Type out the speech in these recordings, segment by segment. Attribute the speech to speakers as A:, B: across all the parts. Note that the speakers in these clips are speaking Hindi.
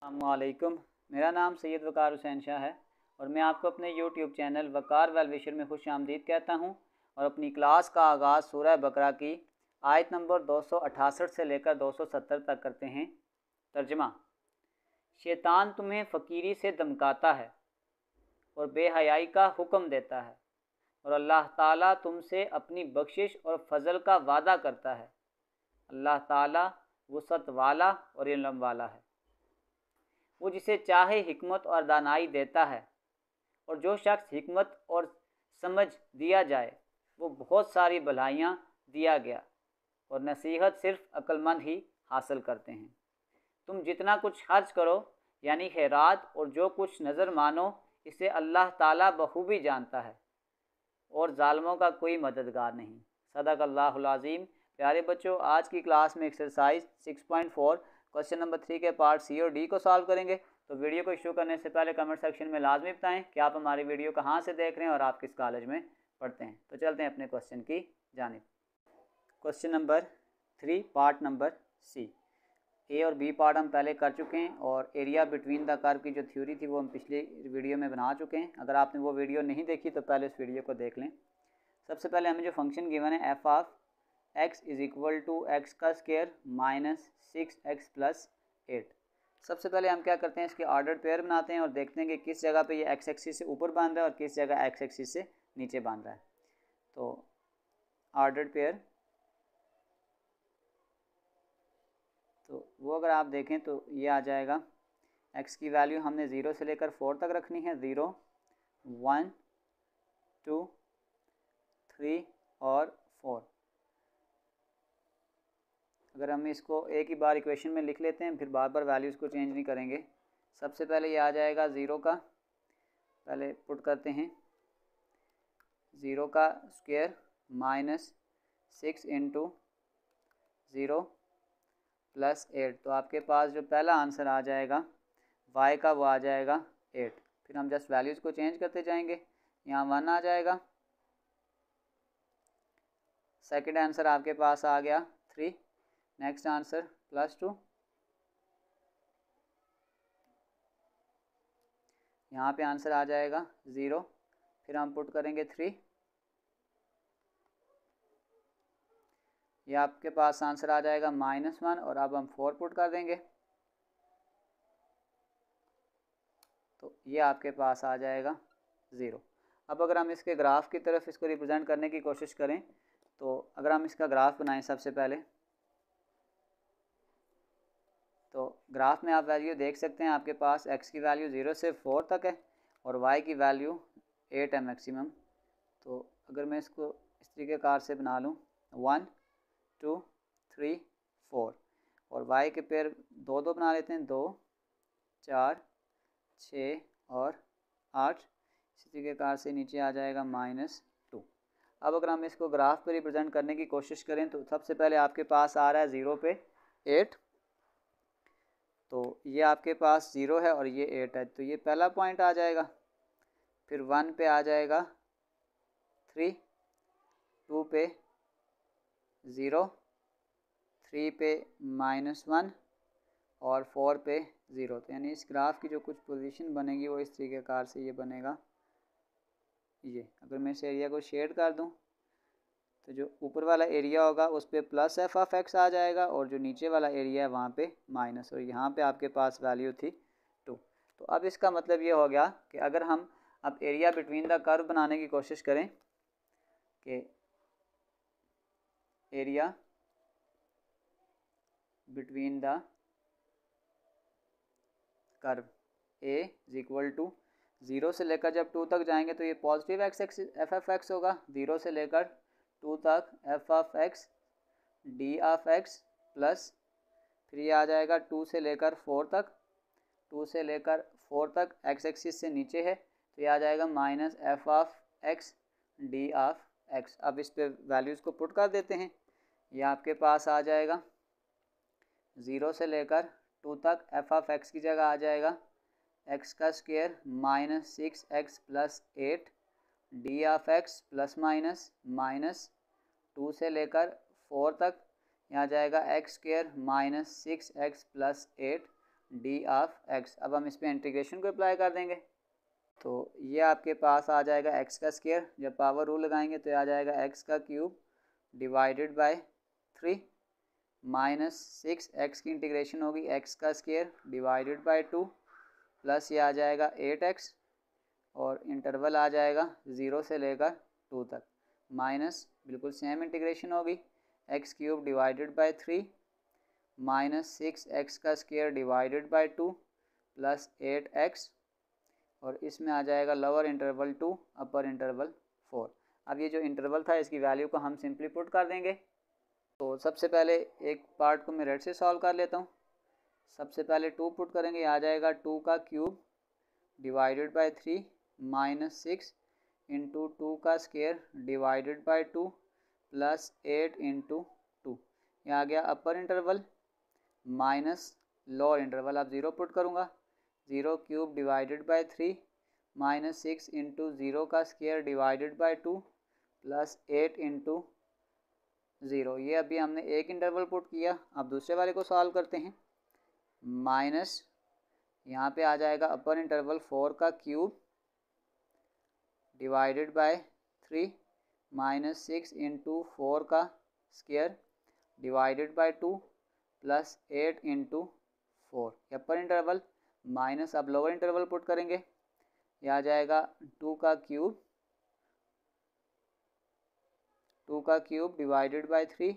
A: अस्सलामुअलैकुम। मेरा नाम सैयद वकार हुसैन शाह है और मैं आपको अपने यूट्यूब चैनल वकार वेल विशर में खुश आमदीद कहता हूँ और अपनी क्लास का आगाज़ सूरह बकरा की आयत नंबर 268 से लेकर 270 तक करते हैं। तर्जमा। शैतान तुम्हें फ़कीरी से धमकाता है और बेहयाई का हुक्म देता है और अल्लाह ताला तुमसे अपनी बख्शिश और फजल का वादा करता है। अल्लाह ताला वुसअत वाला और इल्म वाला है। वो जिसे चाहे हिकमत और दानाई देता है और जो शख्स हिकमत और समझ दिया जाए वो बहुत सारी भलाइयाँ दिया गया और नसीहत सिर्फ अक्लमंद ही हासिल करते हैं। तुम जितना कुछ खर्च करो यानी खैरात और जो कुछ नज़र मानो इसे अल्लाह ताला बखूबी जानता है और जालिमों का कोई मददगार नहीं। सदक़ल्लाहुल अज़ीम। प्यारे बच्चों, आज की क्लास में एक्सरसाइज 6.4 क्वेश्चन नंबर 3 के पार्ट सी और डी को सॉल्व करेंगे। तो वीडियो को शुरू करने से पहले कमेंट सेक्शन में लाजमी बताएं कि आप हमारी वीडियो कहाँ से देख रहे हैं और आप किस कॉलेज में पढ़ते हैं। तो चलते हैं अपने क्वेश्चन की जानिब। Question number 3 part number C. A और बी पार्ट हम पहले कर चुके हैं और एरिया बिटवीन द कर्व की जो थ्योरी थी वो हम पिछली वीडियो में बना चुके हैं। अगर आपने वो वीडियो नहीं देखी तो पहले उस वीडियो को देख लें। सबसे पहले हमें जो फंक्शन गिवन है f of x is equal to x का स्क्वायर माइनस 6x प्लस 8। सबसे पहले हम क्या करते हैं, इसके ऑर्डर पेयर बनाते हैं और देखते हैं कि किस जगह पे ये एक्स एक्सिस से ऊपर बांध रहा है और किस जगह एक्स एक्सिस से नीचे बांध रहा है। तो ऑर्डर पेयर, तो वो अगर आप देखें तो ये आ जाएगा। x की वैल्यू हमने 0 से लेकर 4 तक रखनी है। 0 1 2 3 और 4। अगर हम इसको एक ही बार इक्वेशन में लिख लेते हैं फिर बार बार वैल्यूज़ को चेंज नहीं करेंगे। सबसे पहले ये आ जाएगा 0 का, पहले पुट करते हैं 0 का स्क्वायर माइनस 6 इंटू 0 प्लस 8। तो आपके पास जो पहला आंसर आ जाएगा y का वो आ जाएगा 8। फिर हम जस्ट वैल्यूज़ को चेंज करते जाएंगे। यहाँ 1 आ जाएगा। सेकंड आंसर आपके पास आ गया 3। Next answer plus 2। यहाँ पे आंसर आ जाएगा 0। फिर हम पुट करेंगे 3। ये आपके पास आंसर आ जाएगा -1 और अब हम 4 पुट कर देंगे तो ये आपके पास आ जाएगा 0। अब अगर हम इसके ग्राफ की तरफ इसको रिप्रेजेंट करने की कोशिश करें तो अगर हम इसका ग्राफ बनाएं सबसे पहले, तो ग्राफ में आप वैल्यू देख सकते हैं। आपके पास x की वैल्यू 0 से 4 तक है और y की वैल्यू 8 है मैक्सिमम। तो अगर मैं इसको इस तरीके कार से बना लूँ 1 2 3 4 और y के पेयर 2 2 बना लेते हैं, 2 4 6 और 8। इसी तरीके कार से नीचे आ जाएगा -2। अब अगर हम इसको ग्राफ पर रिप्रेजेंट करने की कोशिश करें तो सबसे पहले आपके पास आ रहा है 0 पे 8। तो ये आपके पास 0 है और ये 8 है, तो ये पहला पॉइंट आ जाएगा। फिर 1 पे आ जाएगा 3, 2 पे 0, 3 पे -1 और 4 पे 0। तो यानी इस ग्राफ की जो कुछ पोजीशन बनेगी वो इस तरीके कार से ये बनेगा। ये अगर मैं इस एरिया को शेड कर दूं तो जो ऊपर वाला एरिया होगा उस पर प्लस एफ ऑफ एक्स आ जाएगा और जो नीचे वाला एरिया है वहाँ पे माइनस, और यहाँ पे आपके पास वैल्यू थी 2। तो अब इसका मतलब ये हो गया कि अगर हम अब एरिया बिटवीन द कर्व बनाने की कोशिश करें कि area between the curve a is equal to 0 से लेकर जब 2 तक जाएंगे तो ये positive x f of x होगा। 0 से लेकर 2 तक f of x d of x plus, फिर ये आ जाएगा 2 से लेकर 4 तक, 2 से लेकर 4 तक एक्स एक्सिस से नीचे है तो ये आ जाएगा minus F of x d of x. अब इस पे वैल्यूज़ को पुट कर देते हैं। ये आपके पास आ जाएगा 0 से लेकर 2 तक एफ ऑफ एक्स की जगह आ जाएगा एक्स का square minus 6x plus 8 D of x plus minus 2 से लेकर 4 तक यहाँ जाएगा x square minus 6x plus 8 D of x. अब हम इस पर इंटीग्रेशन को अप्लाई कर देंगे, तो ये आपके पास आ जाएगा एक्स का स्क्वायर। जब पावर रूल लगाएंगे तो आ जाएगा एक्स का cube divided by 3 minus 6 x की इंटीग्रेशन होगी एक्स का स्क्वायर डिवाइडेड बाय 2 प्लस ये आ जाएगा 8x और इंटरवल आ जाएगा 0 से लेकर 2 तक माइनस बिल्कुल सेम इंटीग्रेशन होगी x cube divided by 3 minus 6 x का square divided by 2 plus 8x और इसमें आ जाएगा लोअर इंटरवल 2 अपर इंटरवल 4। अब ये जो इंटरवल था इसकी वैल्यू को हम सिंपली पुट कर देंगे। तो सबसे पहले एक पार्ट को मैं रेड से सॉल्व कर लेता हूँ। सबसे पहले 2 पुट करेंगे, आ जाएगा 2 का cube divided by 3 minus 6 into 2 का square divided by 2 plus 8 into 2। ये आ गया upper interval minus lower interval. अब 0 पुट करूँगा, 0 cube divided by 3 minus 6 into 0 का square divided by 2 plus 8 into 0। ये अभी हमने एक इंटरवल पुट किया। अब दूसरे वाले को सॉल्व करते हैं। माइनस यहाँ पे आ जाएगा अपर इंटरवल 4 का cube divided by 3 minus 6 into 4 का square divided by 2 plus 8 into 4। Upper interval minus अब लोअर इंटरवल पुट करेंगे, यह आ जाएगा 2 का cube divided by 3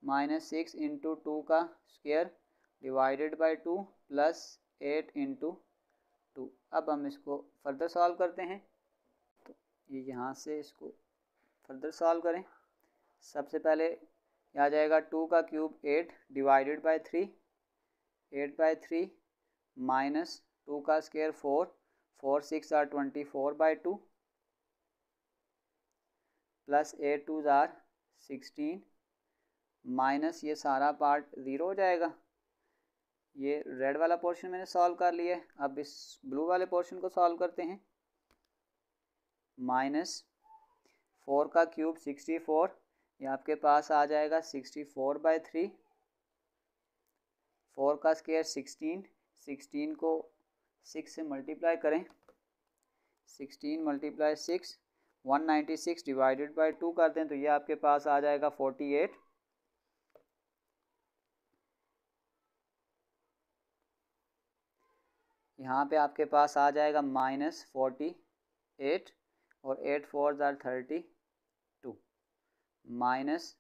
A: minus 6 into 2 का square divided by 2 plus 8 into 2। अब हम इसको फर्दर सॉल्व करते हैं। तो ये यहाँ से इसको फर्दर सॉल्व करें। सबसे पहले यह आ जाएगा 2 का cube 8 divided by 3 8 by 3 minus 2 का स्क्वायर 4 6 आर 24 बाय 2 प्लस 8 2 आर 16 माइनस ये सारा पार्ट 0 हो जाएगा। ये रेड वाला पोर्शन मैंने सॉल्व कर लिया है। अब इस ब्लू वाले पोर्शन को सॉल्व करते हैं। माइनस 4 का क्यूब 64, ये आपके पास आ जाएगा 64 बाय 3 4 का स्क्वायर 16 को 6 से मल्टीप्लाई करें, 16 मल्टीप्लाई 6 196 डिवाइडेड बाय 2 कर दें तो ये आपके पास आ जाएगा 48। यहाँ पे आपके पास आ जाएगा माइनस 48 और 8 4 32 माइनस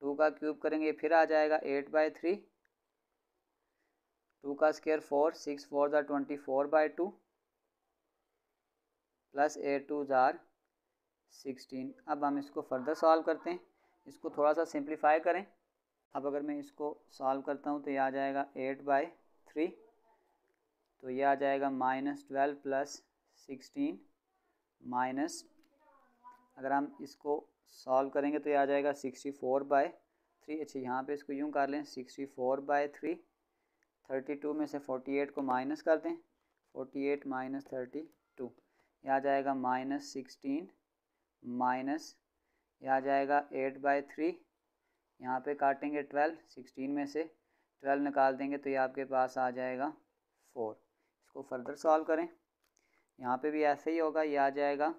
A: 2 का क्यूब करेंगे फिर आ जाएगा 8 बाय 3 2 का स्क्वायर 4 6 4 24 बाय 2 प्लस 8 2 16। अब हम इसको फर्दर सॉल्व करते हैं। इसको थोड़ा सा सिंप्लीफाई करें। अब अगर मैं इसको सॉल्व करता हूँ तो ये आ जाएगा 8 बाय 3, तो ये आ जाएगा माइनस 12 प्लस 16 माइनस, अगर हम इसको सॉल्व करेंगे तो ये आ जाएगा 64 बाय 3। अच्छा यहाँ पे इसको यूँ कर लें 64 बाय 3 32 में से 48 को माइनस कर दें, 48 माइनस 32 ये आ जाएगा माइनस 16 माइनस ये आ जाएगा 8 बाय 3, यहाँ पे काटेंगे 12, 16 में से 12 निकाल देंगे तो ये आपके पास आ जाएगा 4। इसको फर्दर सॉल्व करें। यहाँ पे भी ऐसे ही होगा, ये आ जाएगा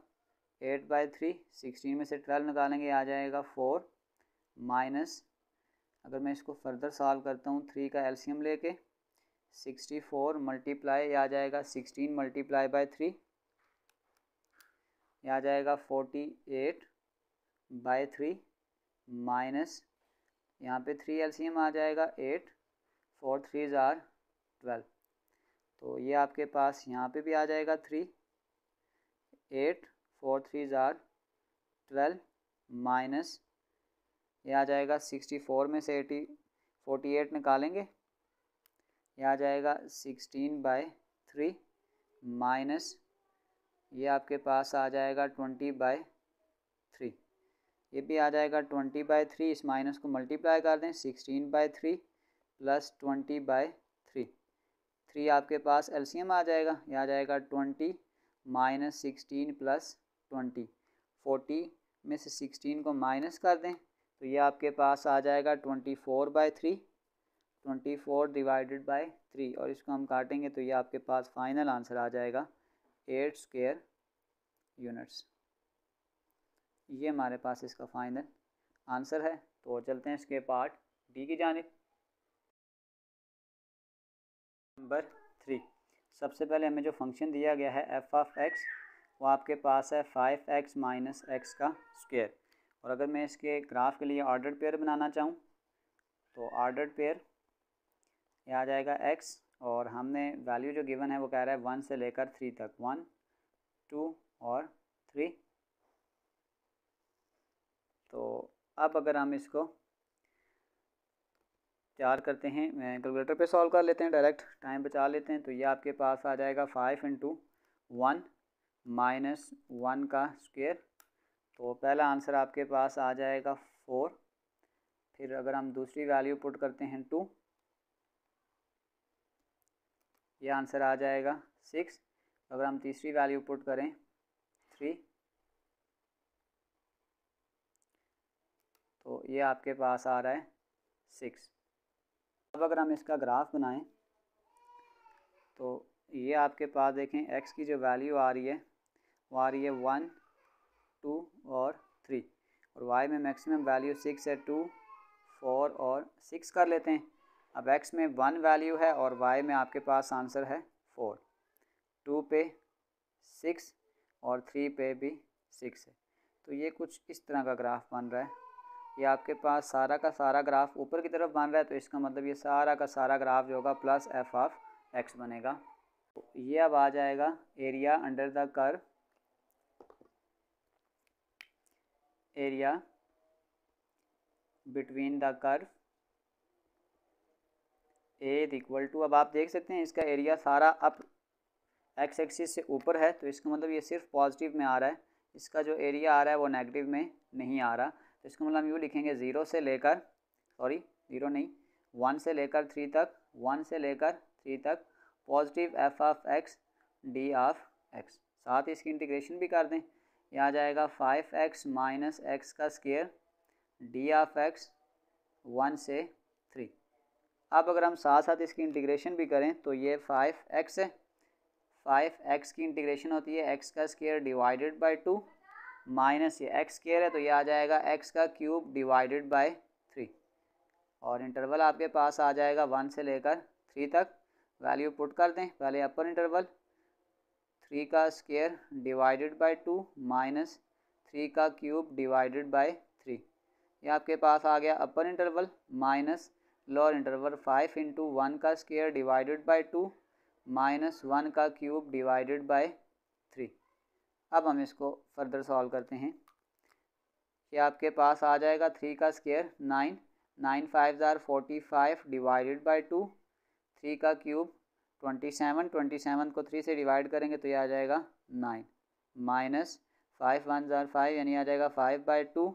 A: 8 बाय 3 16 में से 12 निकालेंगे आ जाएगा 4 माइनस, अगर मैं इसको फर्दर सॉल्व करता हूँ 3 का एलसीएम लेके 64 मल्टीप्लाई ये आ जाएगा 16 मल्टीप्लाई बाय 3 ये आ जाएगा 48 बाय 3 माइनस यहाँ पे 3 एलसीएम आ जाएगा 8 4 3 12, तो ये आपके पास यहाँ पे भी आ जाएगा 3 8 4 3 12 माइनस ये आ जाएगा 64 में से 48 निकालेंगे ये आ जाएगा 16 बाय 3 माइनस ये आपके पास आ जाएगा 20 बाय 3, ये भी आ जाएगा 20 बाय 3। इस माइनस को मल्टीप्लाई कर दें 16 बाय 3 प्लस 20 बाय 3 आपके पास एलसीएम आ जाएगा, ये आ जाएगा 20 माइनस 16 प्लस 20 40 में से 16 को माइनस कर दें तो ये आपके पास आ जाएगा 24 बाय 3 24 डिवाइडेड बाय 3 और इसको हम काटेंगे तो ये आपके पास फाइनल आंसर आ जाएगा 8 स्क्वायर यूनिट्स। ये हमारे पास इसका फाइनल आंसर है। तो चलते हैं इसके पार्ट डी की जानिब। नंबर 3, सबसे पहले हमें जो फंक्शन दिया गया है एफ ऑफ एक्स, वो आपके पास है 5x माइनस एक्स का स्क्वायर। और अगर मैं इसके ग्राफ के लिए ऑर्डर्ड पेयर बनाना चाहूँ तो ऑर्डर्ड पेयर ये आ जाएगा x, और हमने वैल्यू जो गिवन है वो कह रहा है 1 से लेकर 3 तक, 1 2 और 3। तो अब अगर हम इसको तैयार करते हैं, मैं कैलकुलेटर पे सॉल्व कर लेते हैं, डायरेक्ट टाइम बचा लेते हैं। तो ये आपके पास आ जाएगा 5 इंटू 1 माइनस 1 का स्क्वायर। तो पहला आंसर आपके पास आ जाएगा 4। फिर अगर हम दूसरी वैल्यू पुट करते हैं 2, ये आंसर आ जाएगा 6। अगर हम तीसरी वैल्यू पुट करें 3, तो ये आपके पास आ रहा है 6। अब अगर हम इसका ग्राफ बनाएं तो ये आपके पास देखें x की जो वैल्यू आ रही है वो आ रही है 1 2 और 3, और y में मैक्सिमम वैल्यू 6 है, 2 4 और 6 कर लेते हैं। अब x में 1 वैल्यू है और y में आपके पास आंसर है 4, 2 पे 6 और 3 पे भी 6 है। तो ये कुछ इस तरह का ग्राफ बन रहा है। ये आपके पास सारा का सारा ग्राफ ऊपर की तरफ बन रहा है, तो इसका मतलब ये सारा का सारा ग्राफ जो होगा प्लस एफ ऑफ एक्स बनेगा। तो ये अब आ जाएगा area under the curve, area between the curve a equal to, अब आप देख सकते हैं इसका एरिया सारा अप एक्स एक्सिस से ऊपर है, तो इसका मतलब ये सिर्फ पॉजिटिव में आ रहा है, इसका जो एरिया आ रहा है वो नेगेटिव में नहीं आ रहा। तो इसका मतलब हम यूँ लिखेंगे 0 से लेकर 0 नहीं 1 से लेकर 3 तक, 1 से लेकर 3 तक positive F of x d of x. साथ ही इसकी इंटीग्रेशन भी कर दें, ये आ जाएगा 5x माइनस एक्स का स्क्वायर डी ऑफ एक्स 1 से 3। अब अगर हम साथ साथ इसकी इंटीग्रेशन भी करें तो ये 5x है, 5x की इंटीग्रेशन होती है x का स्क्वायर डिवाइडेड बाय 2 माइनस ये x स्क्वायर है, तो ये आ जाएगा x का क्यूब डिवाइडेड बाय 3। और इंटरवल आपके पास आ जाएगा 1 से लेकर 3 तक। वैल्यू पुट कर दें, पहले अपर इंटरवल 3 का स्क्वायर डिवाइडेड बाय 2 माइनस 3 का क्यूब डिवाइडेड बाय 3। ये आपके पास आ गया upper interval minus lower interval 5 into 1 का स्क्वायर डिवाइडेड बाय 2 माइनस 1 का क्यूब डिवाइडेड बाय 3। अब हम इसको फर्दर सॉल्व करते हैं। ये आपके पास आ जाएगा 3 का स्क्वायर 9, 9 5 ज़ार 45 डिवाइडेड बाय 2, 3 का क्यूब 27, 27 को 3 से डिवाइड करेंगे तो ये आ जाएगा 9 माइनस 5 1 ज़ार 5 यानी आ जाएगा 5 बाय 2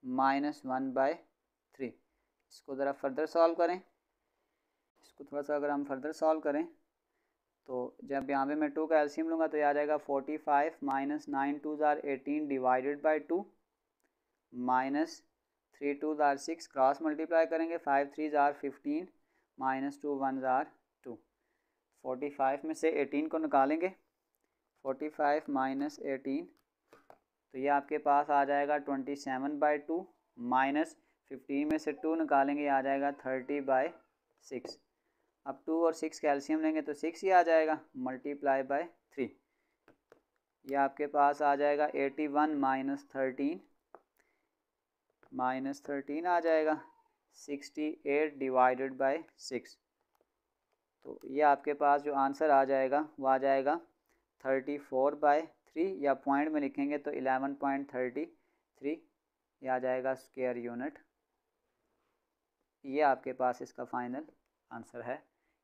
A: माइनस 1 बाय 3। इसको ज़रा फर्दर सॉल्व करें, इसको थोड़ा सा अगर हम फर्दर सॉल्व करें तो जब यहाँ पे मैं 2 का एलसीएम लूँगा तो ये आ जाएगा 45 माइनस 9 2 ज़ार 18 डिवाइडेड बाय 2 माइनस 3 2 ज़ार 6, क्रॉस मल्टीप्लाई करेंगे 5 3 ज़ार 15 माइनस 2 1 ज़ार 2। 45 में से 18 को निकालेंगे, 45 माइनस 18, तो ये आपके पास आ जाएगा 27 बाई 2 माइनस 15 में से 2 निकालेंगे, ये आ जाएगा 30 बाई 6। अब 2 और 6 कैल्शियम लेंगे तो 6 ही आ जाएगा, मल्टीप्लाई बाय 3। ये आपके पास आ जाएगा 81 माइनस 13 आ जाएगा 68 डिवाइडेड बाय 6। तो ये आपके पास जो आंसर आ जाएगा वो आ जाएगा 34 बाय 3, या पॉइंट में लिखेंगे तो 11.33 ये आ जाएगा स्क्वायर यूनिट। ये आपके पास इसका फाइनल आंसर है।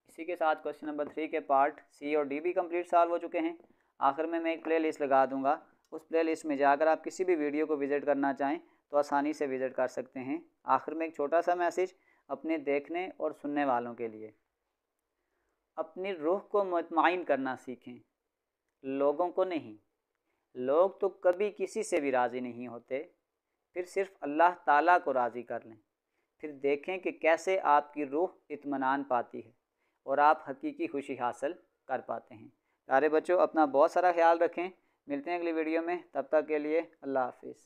A: इसी के साथ क्वेश्चन नंबर 3 के पार्ट सी और डी भी कंप्लीट सॉल्व हो चुके हैं। आखिर में मैं एक प्ले लिस्ट लगा दूंगा, उस प्ले लिस्ट में जाकर आप किसी भी वीडियो को विज़िट करना चाहें तो आसानी से विज़िट कर सकते हैं। आखिर में एक छोटा सा मैसेज अपने देखने और सुनने वालों के लिए, अपनी रूह को मुतमईन करना सीखें, लोगों को नहीं। लोग तो कभी किसी से भी राज़ी नहीं होते, फिर सिर्फ अल्लाह ताला को राज़ी कर लें, फिर देखें कि कैसे आपकी रूह इत्मीनान पाती है और आप हकीकी खुशी हासिल कर पाते हैं। प्यारे बच्चों, अपना बहुत सारा ख्याल रखें। मिलते हैं अगली वीडियो में, तब तक के लिए अल्लाह हाफिज़।